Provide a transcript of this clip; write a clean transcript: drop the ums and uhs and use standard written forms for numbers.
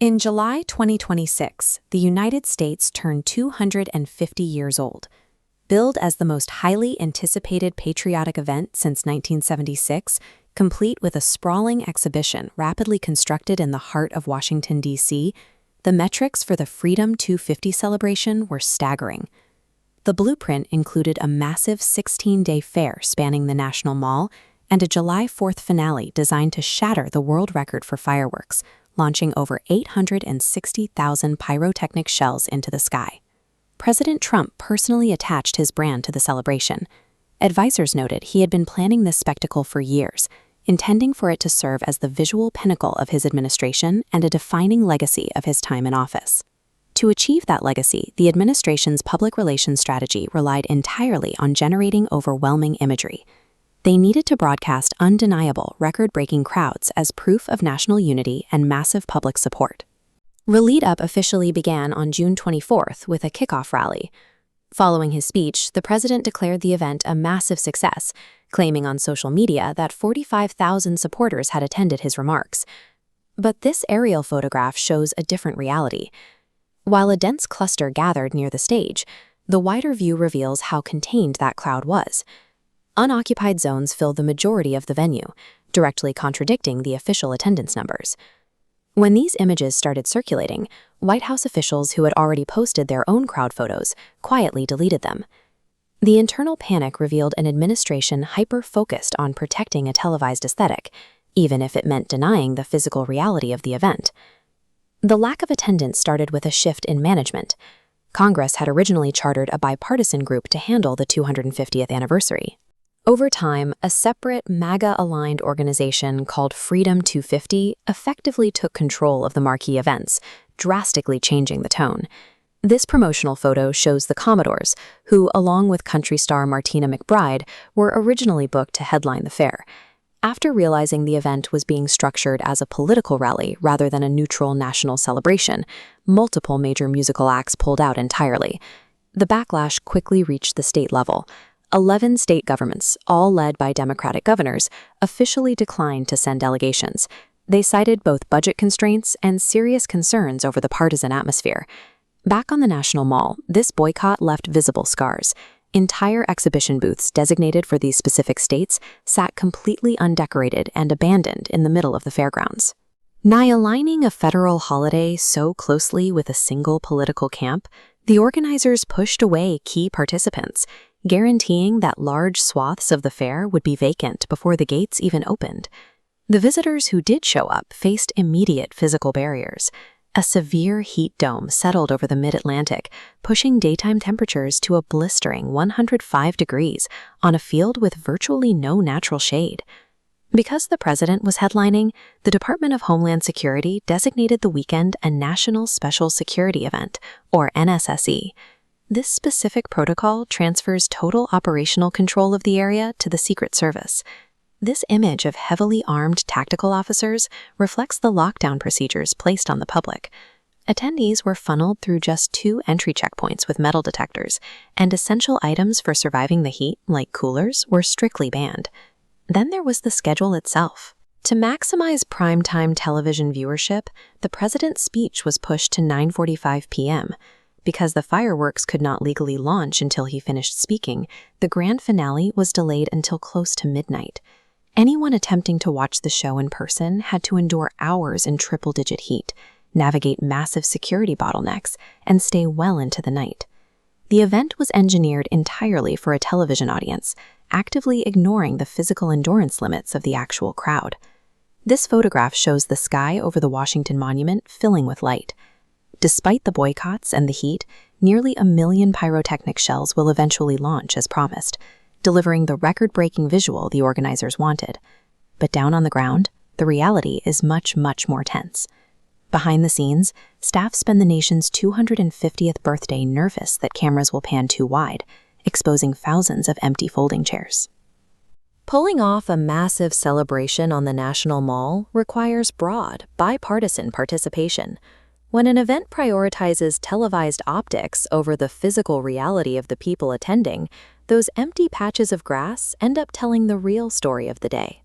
In July 2026, the United States turned 250 years old. Billed as the most highly anticipated patriotic event since 1976, complete with a sprawling exhibition rapidly constructed in the heart of Washington, D.C., the metrics for the Freedom 250 celebration were staggering. The blueprint included a massive 16-day fair spanning the National Mall and a July 4th finale designed to shatter the world record for fireworks, launching over 860,000 pyrotechnic shells into the sky. President Trump personally attached his brand to the celebration. Advisors noted he had been planning this spectacle for years, intending for it to serve as the visual pinnacle of his administration and a defining legacy of his time in office. To achieve that legacy, the administration's public relations strategy relied entirely on generating overwhelming imagery. They needed to broadcast undeniable, record-breaking crowds as proof of national unity and massive public support. The lead-up officially began on June 24th with a kickoff rally. Following his speech, the president declared the event a massive success, claiming on social media that 45,000 supporters had attended his remarks. But this aerial photograph shows a different reality. While a dense cluster gathered near the stage, the wider view reveals how contained that crowd was. Unoccupied zones filled the majority of the venue, directly contradicting the official attendance numbers. When these images started circulating, White House officials who had already posted their own crowd photos quietly deleted them. The internal panic revealed an administration hyper-focused on protecting a televised aesthetic, even if it meant denying the physical reality of the event. The lack of attendance started with a shift in management. Congress had originally chartered a bipartisan group to handle the 250th anniversary. Over time, a separate MAGA-aligned organization called Freedom 250 effectively took control of the marquee events, drastically changing the tone. This promotional photo shows the Commodores, who, along with country star Martina McBride, were originally booked to headline the fair. After realizing the event was being structured as a political rally rather than a neutral national celebration, multiple major musical acts pulled out entirely. The backlash quickly reached the state level. 11 state governments, all led by Democratic governors, officially declined to send delegations. They cited both budget constraints and serious concerns over the partisan atmosphere. Back on the National Mall, this boycott left visible scars. Entire exhibition booths designated for these specific states sat completely undecorated and abandoned in the middle of the fairgrounds. By aligning a federal holiday so closely with a single political camp, the organizers pushed away key participants, guaranteeing that large swaths of the fair would be vacant before the gates even opened. The visitors who did show up faced immediate physical barriers. A severe heat dome settled over the mid-Atlantic, pushing daytime temperatures to a blistering 105 degrees on a field with virtually no natural shade. Because the president was headlining, the Department of Homeland Security designated the weekend a National Special Security Event, or NSSE. This specific protocol transfers total operational control of the area to the Secret Service. This image of heavily armed tactical officers reflects the lockdown procedures placed on the public. Attendees were funneled through just 2 entry checkpoints with metal detectors, and essential items for surviving the heat, like coolers, were strictly banned. Then there was the schedule itself. To maximize primetime television viewership, the president's speech was pushed to 9:45 p.m. Because the fireworks could not legally launch until he finished speaking, the grand finale was delayed until close to midnight. Anyone attempting to watch the show in person had to endure hours in triple-digit heat, navigate massive security bottlenecks, and stay well into the night. The event was engineered entirely for a television audience, actively ignoring the physical endurance limits of the actual crowd. This photograph shows the sky over the Washington Monument filling with light. Despite the boycotts and the heat, nearly 1 million pyrotechnic shells will eventually launch as promised, delivering the record-breaking visual the organizers wanted. But down on the ground, the reality is much, much more tense. Behind the scenes, staff spend the nation's 250th birthday nervous that cameras will pan too wide, exposing thousands of empty folding chairs. Pulling off a massive celebration on the National Mall requires broad, bipartisan participation. When an event prioritizes televised optics over the physical reality of the people attending, those empty patches of grass end up telling the real story of the day.